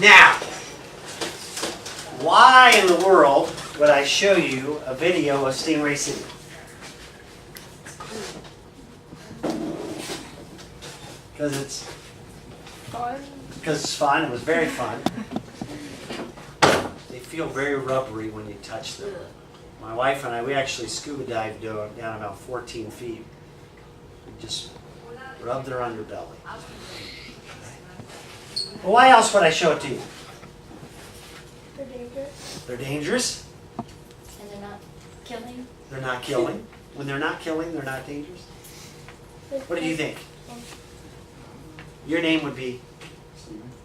Now, why in the world would I show you a video of Stingray City? Because it's Fun. Because it's fun. It was very fun. They feel very rubbery when you touch them. My wife and I, we actually scuba dived down about 14 feet. We just rubbed their underbelly. Well, why else would I show it to you? They're dangerous. They're dangerous. And they're not killing? They're not killing. When they're not killing, they're not dangerous. What do you think? Your name would be?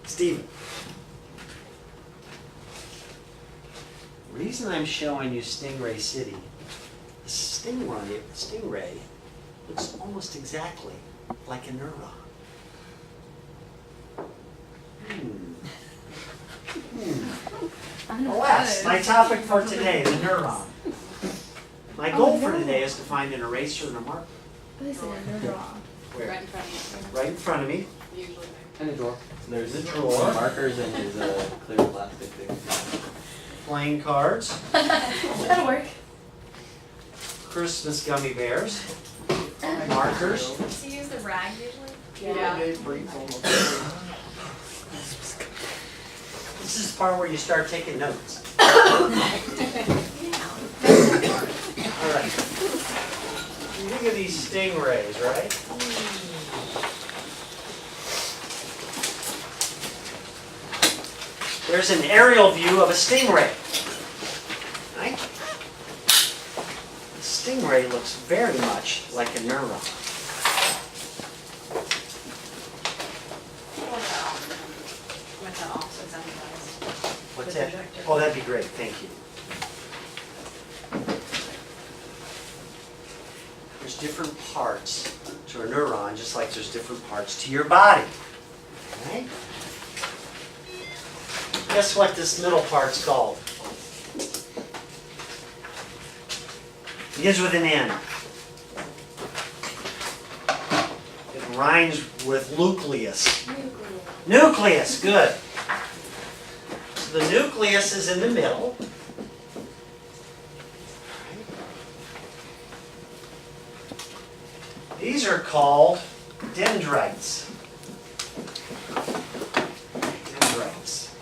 Stephen. The reason I'm showing you Stingray City, the stingray looks almost exactly like a neuron. Well, that's my topic for today, the neuron. My goal for today is to find an eraser and a marker. Listen, they're wrong. Where? Right in front of you. Right in front of me. Usually. And a drawer. There's The drawer. markers and his clear plastic thing. Playing cards. That'll work. Christmas gummy bears. Markers. Do you use the rag usually? Yeah. This is the part where you start taking notes. All right. You think of these stingrays, right? There's an aerial view of a stingray. Right? The stingray looks very much like a neuron. What's that? Oh, that'd be great. Thank you. There's different parts to a neuron, just like there's different parts to your body. Right? Guess what this middle part's called? Begins with an N. It rhymes with nucleus. Nucleus, good. So the nucleus is in the middle. These are called dendrites. Dendrites.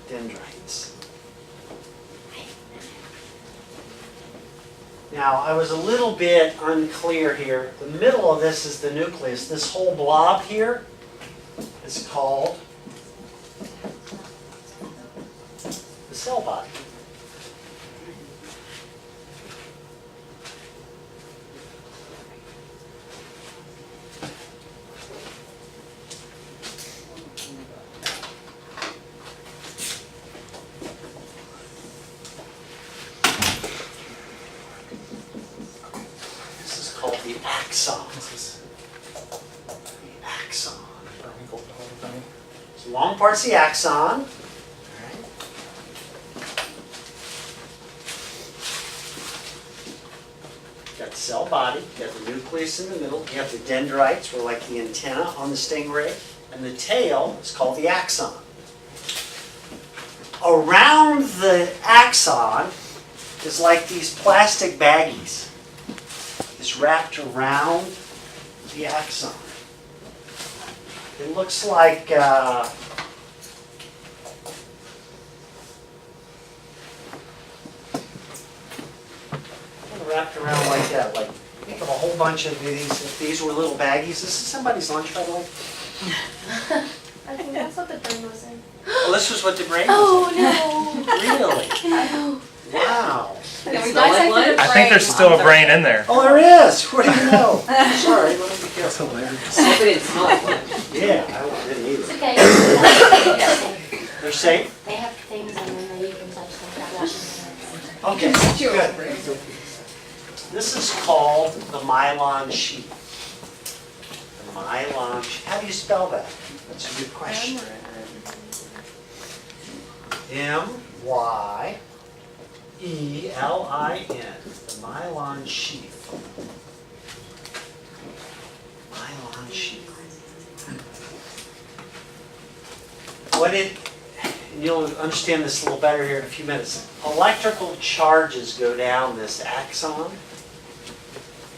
Dendrites. Now, I was a little bit unclear here. The middle of this is the nucleus. This whole blob here is called the cell body. This is called the axon. The axon. So long part's the axon. Got the cell body, you got the nucleus in the middle, you have the dendrites, where like the antenna on the stingray, and the tail is called the axon. Around the axon is like these plastic baggies. It's wrapped around the axon. It looks like wrapped around like that. Like think of a whole bunch of these. If these were little baggies, this is somebody's lunch, by the way. I think that's what the brain was in. Well, this was what the brain was. Oh no! Really? No. Wow. Can we Smell like dissect lunch? the I think there's brain? still a brain in there. Oh, there is. What do you know? Sorry, let me be careful. I hope it didn't smell like lunch. Yeah, I didn't It's either. okay. They're safe. They're safe? They have things and then you can touch them without washing their hands. Okay, good. This is called the myelin sheath. The myelin sheath. How do you spell that? That's a good question. M-Y-E-L-I-N. The myelin sheath. Myelin sheath. And you'll understand this a little better here in a few minutes. Electrical charges go down this axon,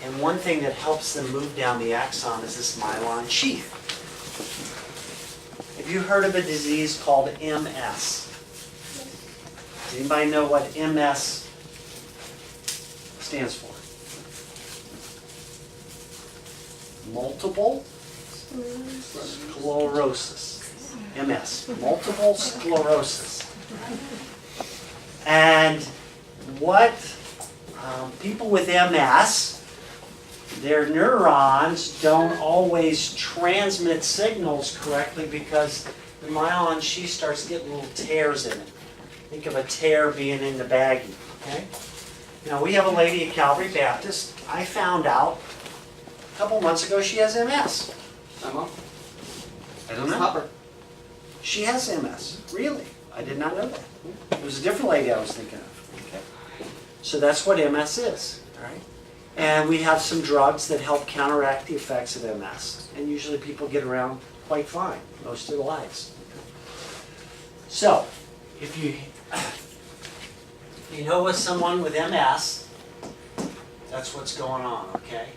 and one thing that helps them move down the axon is this myelin sheath. Have you heard of a disease called MS? Does anybody know what MS stands for? Multiple sclerosis. MS, multiple sclerosis. And what people with MS, their neurons don't always transmit signals correctly because the myelin sheath starts to get little tears in it. Think of a tear being in the baggie, okay? Now we have a lady at Calvary Baptist. I found out a couple months ago she has MS. My mom. I don't know. Hopper. She has MS. Really? I did not know that. It was a different lady I was thinking of. Okay. So that's what MS is. All right. And we have some drugs that help counteract the effects of MS. And usually people get around quite fine most of their lives. So, if you know with someone with MS, that's what's going on, okay?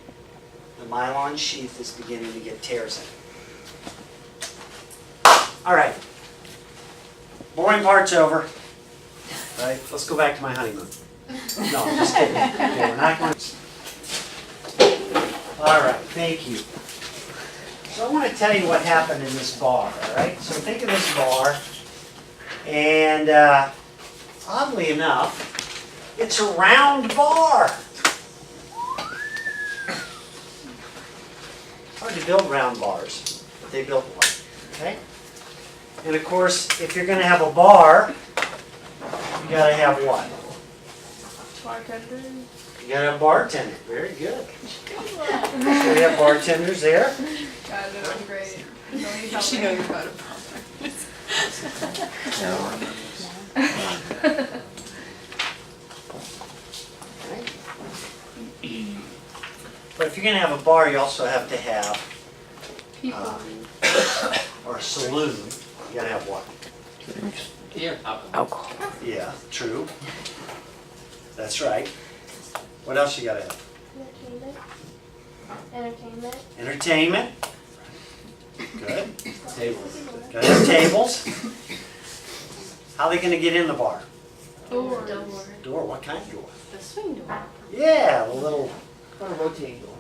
The myelin sheath is beginning to get tears in it. All right. Boring part's over. All right, let's go back to my honeymoon. No, I'm just kidding. Okay, we're not going to. All right, thank you. So I want to tell you what happened in this bar, all right? So think of this bar, and oddly enough, it's a round bar. Hard to build round bars, but they built one, okay? And of course, if you're going to have a bar, you got to have what? Bartender. You got to have a bartender. Very good. So we have bartenders there. God, that was great. Don't need help. She knows about it. But if you're going to have a bar, you also have to have, People. or a saloon. You got to have what? Beer. Alcohol. Yeah, true. That's right. What else you got to have? Entertainment. Entertainment. Good. Tables. Got to have tables. How are they going to get in the bar? Door. Door. What kind of door? The swing door. Yeah, the little Or a rotating door.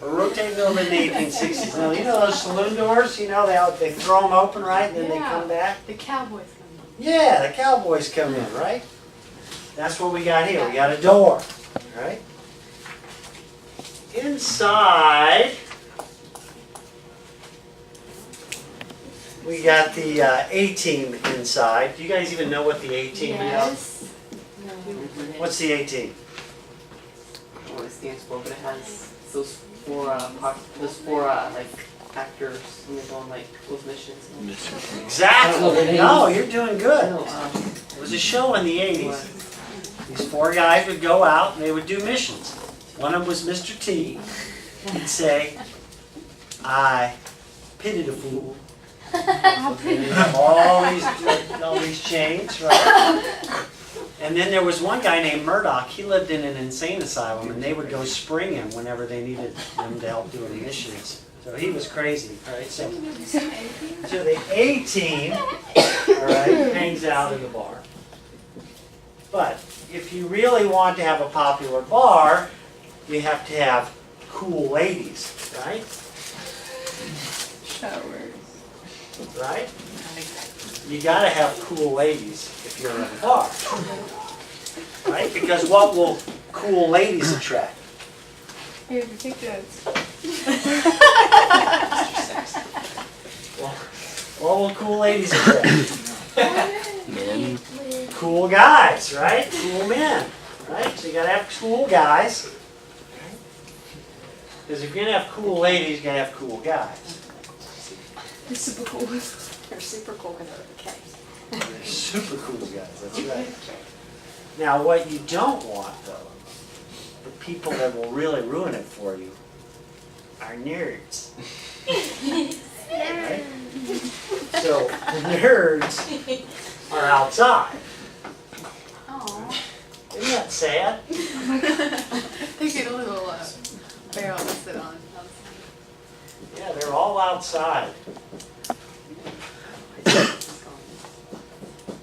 a rotating door in the 1860s. Now, you know those saloon doors? You know, they throw them open, right? And then they come back? The cowboys come Yeah, the cowboys come in, right? That's what we got here. We got a door, right? Inside, we got the A-team inside. Do you guys even know what the A-team is? Yes. What's the A-team? I don't know what it stands for, but it has those four, like, actors, and they're going, like, those missions. Exactly. No, you're doing good. No, It was a show in the 80s. These four guys would go out and they would do missions. One of them was Mr. T. He'd say, I pitied a fool. all these chains, right? And then there was one guy named Murdoch. He lived in an insane asylum, and they would go spring him whenever they needed him to help doing missions. So he was crazy, right? So the A-team, all right, hangs out in the bar. But if you really want to have a popular bar, you have to have cool ladies, right? Showers. Right? You gotta have cool ladies if you're in a bar. right? Because what will cool ladies attract? Here, take this. What will cool ladies attract? Men. Cool guys, right? Cool men, right? So you gotta have cool guys. Because if you're gonna have cool ladies, you gotta have cool guys. It's super cool. They're super cool because they're okay. They're super cool guys, that's right. Now what you don't want though, the people that will really ruin it for you, are nerds. Right? So the nerds are outside. Oh. Isn't that sad? They get a little barrel to sit on. Yeah, they're all outside.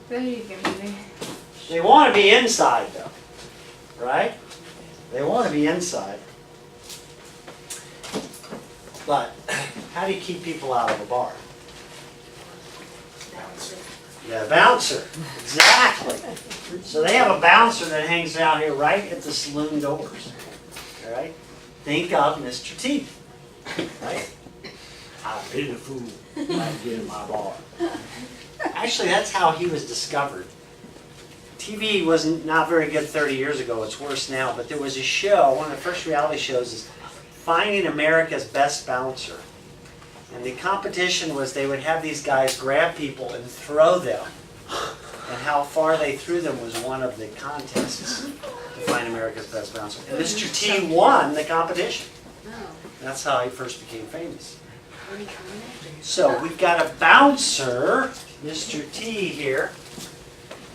There you go, baby. They want to be inside though, right? They want to be inside. But how do you keep people out of a bar? Yeah, bouncer. Exactly. So they have a bouncer that hangs out here right at the saloon doors. All right? Think of Mr. T. Right? I've been a fool. I get in my bar. Actually, that's how he was discovered. TV was not very good 30 years ago. It's worse now. But there was a show, one of the first reality shows is Finding America's Best Bouncer. And the competition was they would have these guys grab people and throw them. And how far they threw them was one of the contests to find America's Best Bouncer. And Mr. T won the competition. That's how he first became famous. So we've got a bouncer, Mr. T here,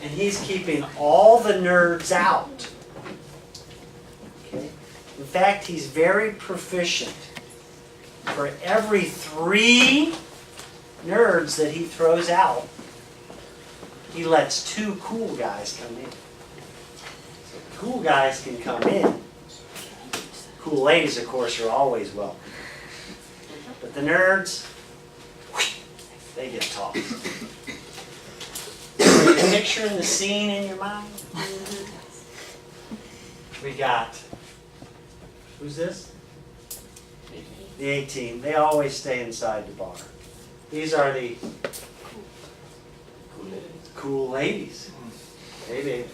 and he's keeping all the nerds out. Okay? In fact, he's very proficient. For every 3 nerds that he throws out, he lets 2 cool guys come in. So the cool guys can come in. Cool ladies, of course, are always welcome. But the nerds, they get tossed. So you're picturing the scene in your mind? We got, who's this? The 18. They always stay inside the bar. These are the cool ladies. Hey, babe.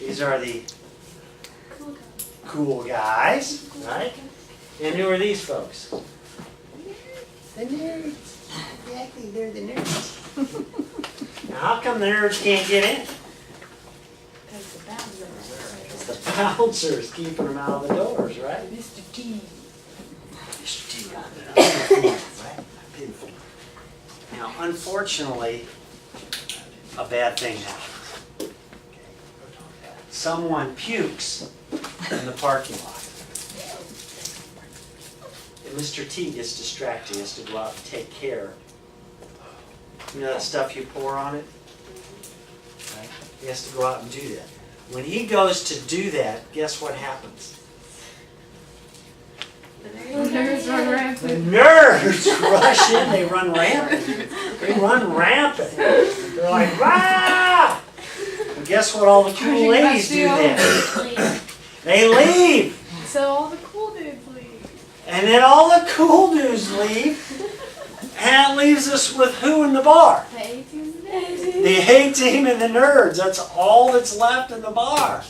These are the cool guys, right? And who are these folks? The nerds. Exactly, they're the nerds. Now, how come the nerds can't get in? Because the bouncer's keeping them out of the doors, right? Mr. T. Mr. T got it. Right? Pitiful. Now, unfortunately, a bad thing happens. Someone pukes in the parking lot. And Mr. T gets distracted. He has to go out and take care. You know that stuff you pour on it? Right? He has to go out and do that. When he goes to do that, guess what happens? The nerds run The rampant. nerds rush in. They run rampant. They run rampant. They're like, rah! And guess what all the cool ladies do then? They leave. So all the cool dudes leave. And then all the cool dudes leave. And it leaves us with who in the bar? The 18 The A-team and the nerds. That's all that's left in the bar.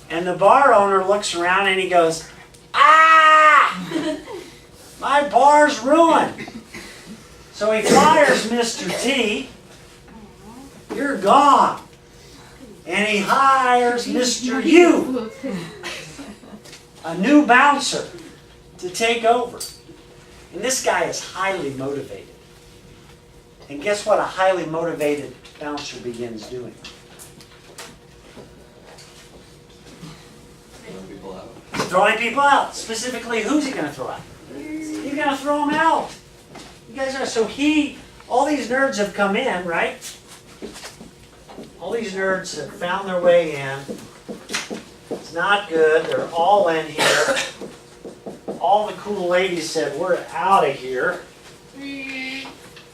And the bar owner looks around and he goes, ah! My bar's ruined. So he fires Mr. T. You're gone. And he hires Mr. U, a new bouncer, to take over. And this guy is highly motivated. And guess what a highly motivated bouncer begins doing? Throwing people out. Specifically, who's he going to throw out? He's going to throw them out. You guys are, so all these nerds have come in, right? All these nerds have found their way in. It's not good. They're all in here. All the cool ladies said, we're out of here.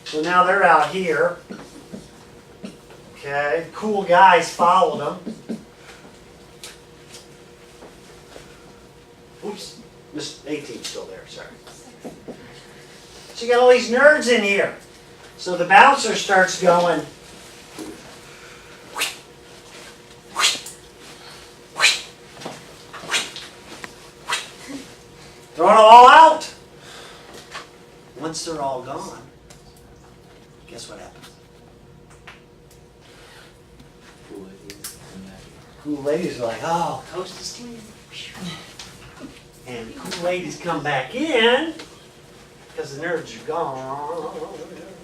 So now they're out here. Okay, cool guys followed them. Oops, Miss 18's still there, sorry. So you got all these nerds in here. So the bouncer starts going. Throwing them all out. Once they're all gone, guess what happens? Cool ladies are like, oh, toast is clean. And cool ladies come back in because the nerds are gone.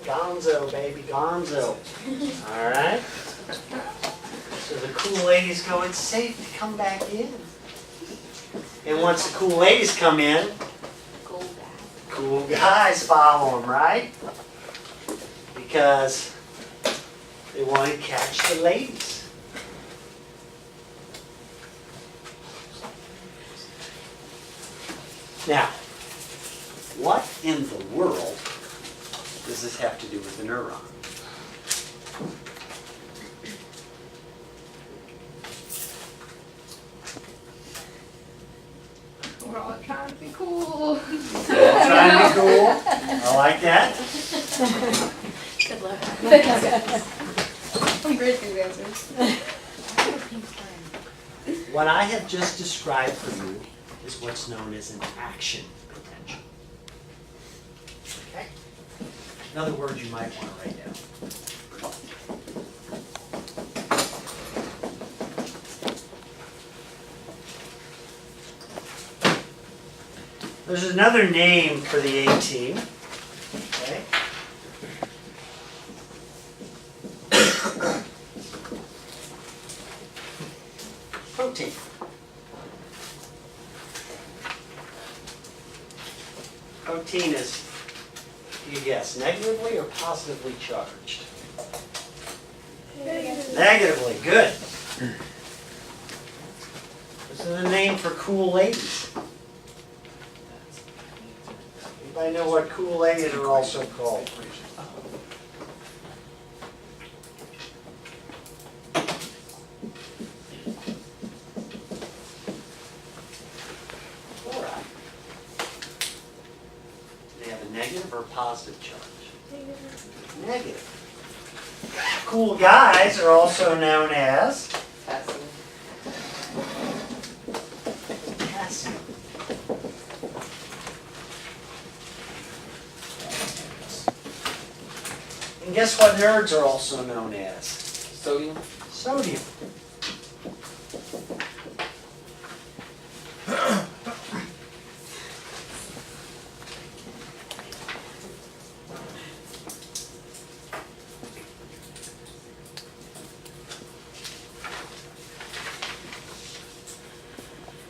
Gonzo, baby, gonzo. All right? So the cool ladies go, it's safe to come back in. And once the cool ladies come in, cool guys follow them, right? Because they want to catch the ladies. Now, what in the world does this have to do with the neuron? We're all trying to be cool. Trying to be cool. I like that. Good luck. I'm great at these answers. What I have just described for you is what's known as an action potential. Okay? Another word you might want to write down. There's another name for the 18. Okay? Protein. Protein is, you guess, negatively or positively charged? Negatively, good. This is a name for cool ladies. Anybody know what cool ladies are also called? Chloride. Do they have a negative or a positive charge? Negative. Cool guys are also known as Potassium. potassium. And guess what nerds are also known as? Sodium. Sodium.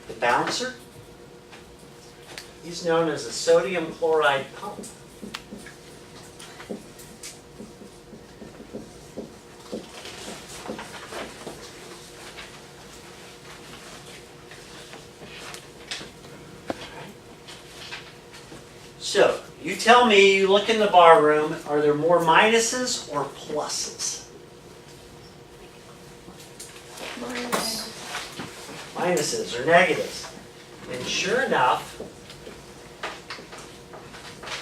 The bouncer, he's known as a sodium chloride pump. So, you tell me, you look in the bar room, are there more minuses or pluses? Minuses or negatives. And sure enough,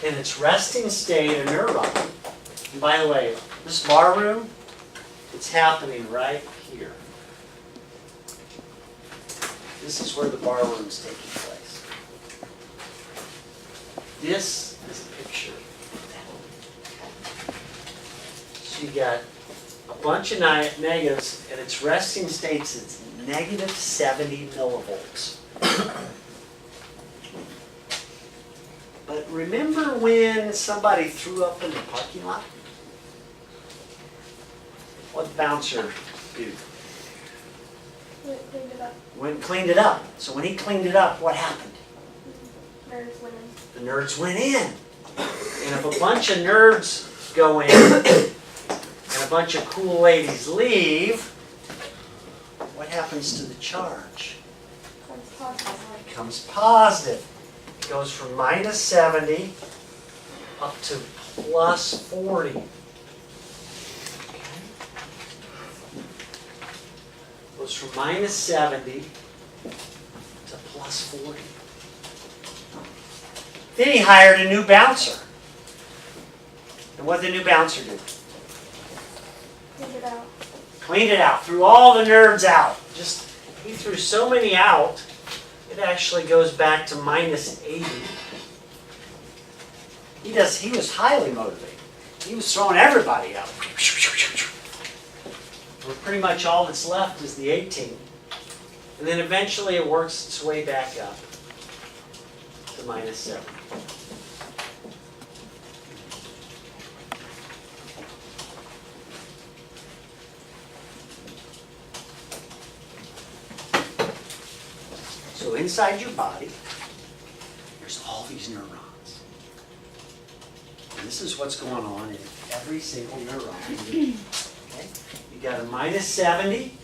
in its resting state, a neuron, and by the way, this bar room, it's happening right here. This is where the bar room is taking place. This is a picture of that. So you got a bunch of negatives, and its resting states, it's negative 70 millivolts. But remember when somebody threw up in the parking lot? What did the bouncer do? Cleaned it up. Went and cleaned it up. So when he cleaned it up, what happened? Nerds went in. The nerds went in. And if a bunch of nerds go in and a bunch of cool ladies leave, what happens to the charge? Comes positive. It becomes positive. It goes from minus 70 up to plus 40. goes from minus 70 to plus 40. Then he hired a new bouncer. And what did the new bouncer do? Figure it out. Cleaned it out, threw all the nerds out. Just, he threw so many out, it actually goes back to minus 80. He was highly motivated. He was throwing everybody out. Well, pretty much all that's left is the 18. And then eventually it works its way back up to minus 7. So inside your body, there's all these neurons. And this is what's going on in every single neuron. Okay? You got a minus 70.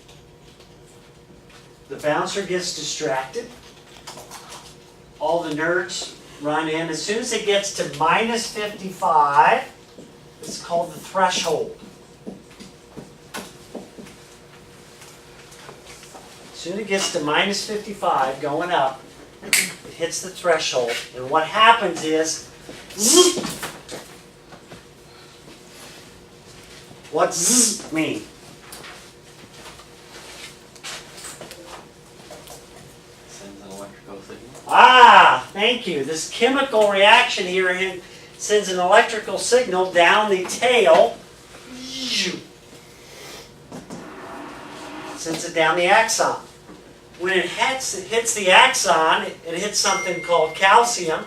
The bouncer gets distracted. All the nerds run in. As soon as it gets to minus 55, it's called the threshold. As soon as it gets to minus 55, going up, it hits the threshold. And what happens is, what zzz mean? Sends an electrical signal. Ah, thank you. This chemical reaction here sends an electrical signal down the tail. Sends it down the axon. When it hits the axon, it hits something called calcium,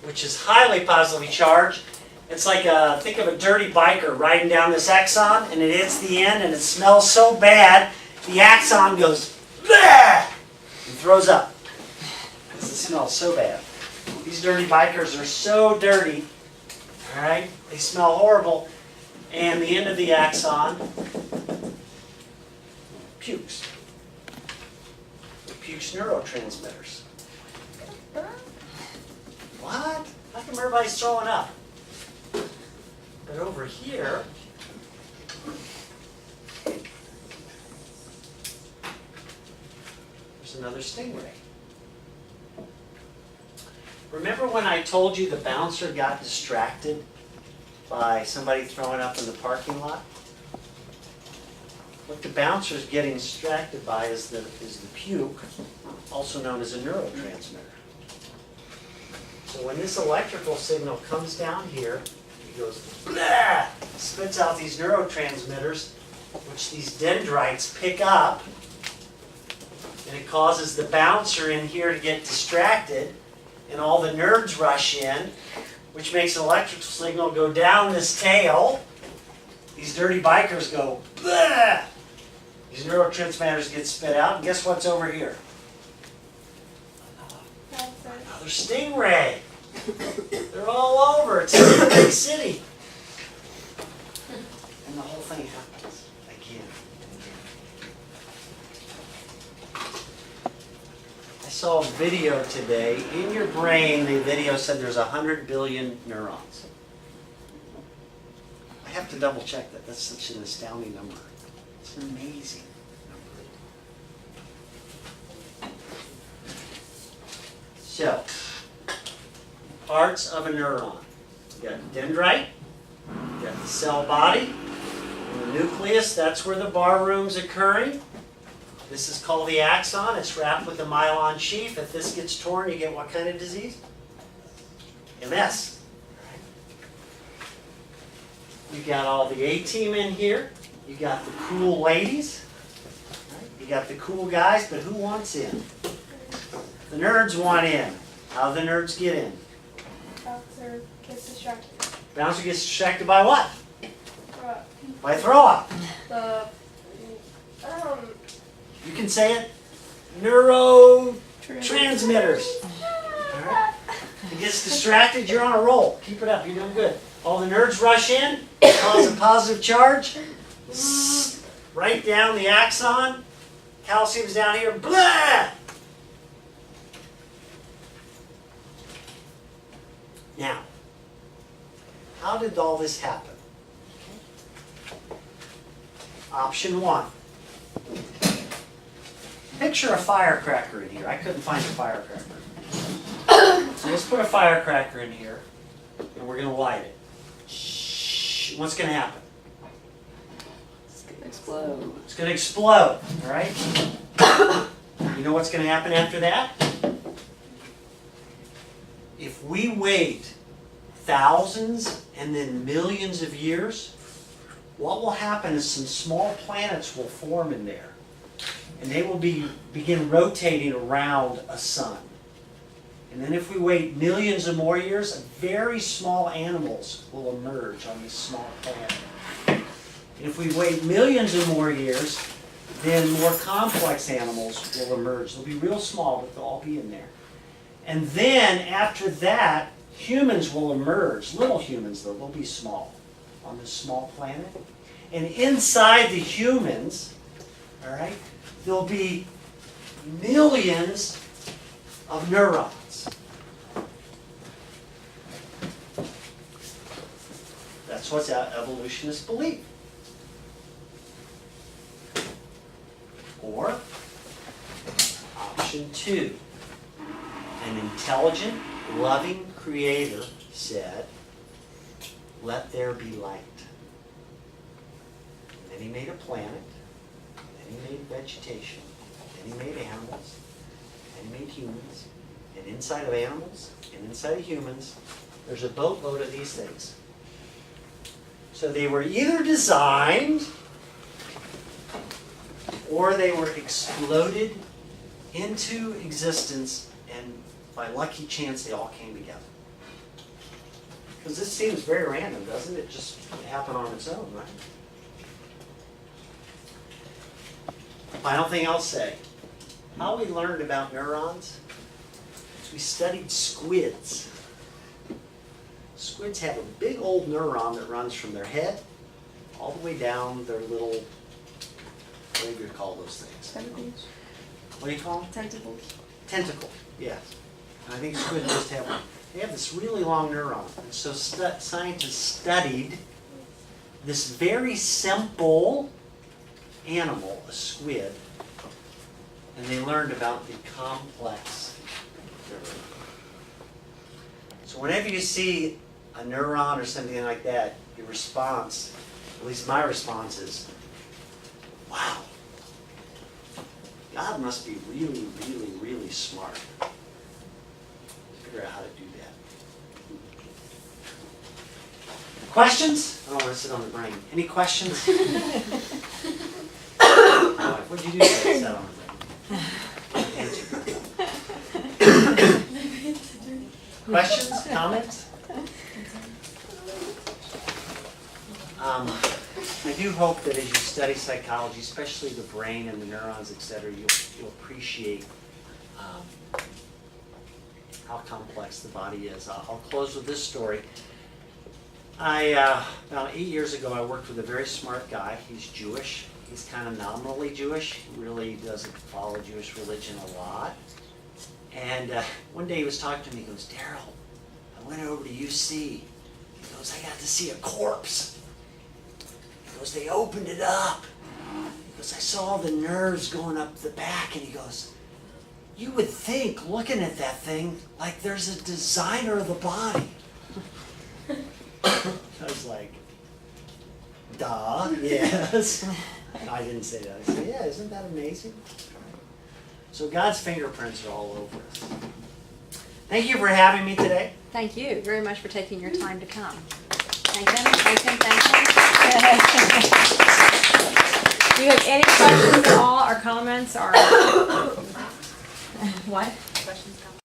which is highly positively charged. It's like think of a dirty biker riding down this axon, and it hits the end, and it smells so bad, the axon goes, bleh, and throws up. Because it smells so bad. These dirty bikers are so dirty, all right? They smell horrible, and the end of the axon pukes. It pukes neurotransmitters. What? How come everybody's throwing up? But over here, there's another stingray. Remember when I told you the bouncer got distracted by somebody throwing up in the parking lot? What the bouncer's getting distracted by is the puke, also known as a neurotransmitter. So when this electrical signal comes down here, it goes blah, spits out these neurotransmitters, which these dendrites pick up, and it causes the bouncer in here to get distracted, and all the nerds rush in, which makes an electrical signal go down this tail. These dirty bikers go blah. These neurotransmitters get spit out, and guess what's over here? Another stingray. They're all over. It's a big city. And the whole thing happens again and again. I saw a video today. In your brain, the video said there's 100 billion neurons. I have to double check that. That's such an astounding number. It's an amazing number. So, parts of a neuron. You got the dendrite, you got the cell body, and the nucleus, that's where the bar room's occurring. This is called the axon. It's wrapped with a myelin sheath. If this gets torn, you get what kind of disease? MS. You got all the A-team in here. You got the cool ladies. You got the cool guys, but who wants in? The nerds want in. How do the nerds get in? Bouncer gets distracted. Bouncer gets distracted by what? Throw up. By throw up. The You can say it. Neurotransmitters. All right. It gets distracted, you're on a roll. Keep it up, you're doing good. All the nerds rush in, cause a positive charge. Zzz, right down the axon. Calcium's down here. Blah! Now, how did all this happen? Option 1. Picture a firecracker in here. I couldn't find a firecracker. So let's put a firecracker in here, and we're going to light it. Shh. What's going to happen? It's gonna explode. It's going to explode, all right? You know what's going to happen after that? If we wait thousands and then millions of years, what will happen is some small planets will form in there. And they will begin rotating around a sun. And then if we wait millions of more years, very small animals will emerge on this small planet. And if we wait millions of more years, then more complex animals will emerge. They'll be real small, but they'll all be in there. And then after that, humans will emerge. Little humans, though, they'll be small on this small planet. And inside the humans, all right, there'll be millions of neurons. That's what evolutionists believe. Or, option 2, an intelligent, loving creator said, "Let there be light." And then he made a planet, then he made vegetation, then he made animals, then he made humans, and inside of animals and inside of humans, there's a boatload of these things. So they were either designed or they were exploded into existence, and by lucky chance they all came together. Because this seems very random, doesn't it? Just happen on its own, right? Final thing I'll say. How we learned about neurons is we studied squids. Squids have a big old neuron that runs from their head all the way down their little, what do you call those things? Tentacles. What do you call them? Tentacles. Tentacle, yes. And I think squids just have one. They have this really long neuron. And so scientists studied this very simple animal, a squid, and they learned about the complex neuron. So whenever you see a neuron or something like that, your response, at least my response is, wow, God must be really, really, really smart to figure out how to do that. Questions? I don't want to sit on the brain. Any questions? What did you do today? Sit on the brain. Answer. Questions? Comments? I do hope that as you study psychology, especially the brain and the neurons, etc., you'll appreciate how complex the body is. I'll close with this story. About 8 years ago, I worked with a very smart guy. He's Jewish. He's kind of nominally Jewish. He really doesn't follow Jewish religion a lot. And one day he was talking to me. He goes, "Daryl, I went over to UC." He goes, "I got to see a corpse." He goes, "They opened it up." He goes, "I saw the nerves going up the back." And he goes, "You would think, looking at that thing, like there's a designer of the body." I was like, duh, yes. I didn't say that. I said, yeah, isn't that amazing? So God's fingerprints are all over us. Thank you for having me today. Thank you very much for taking your time to come. Thank him, thank him, thank him. Do you have any questions at all, or comments, or what? Questions, comments?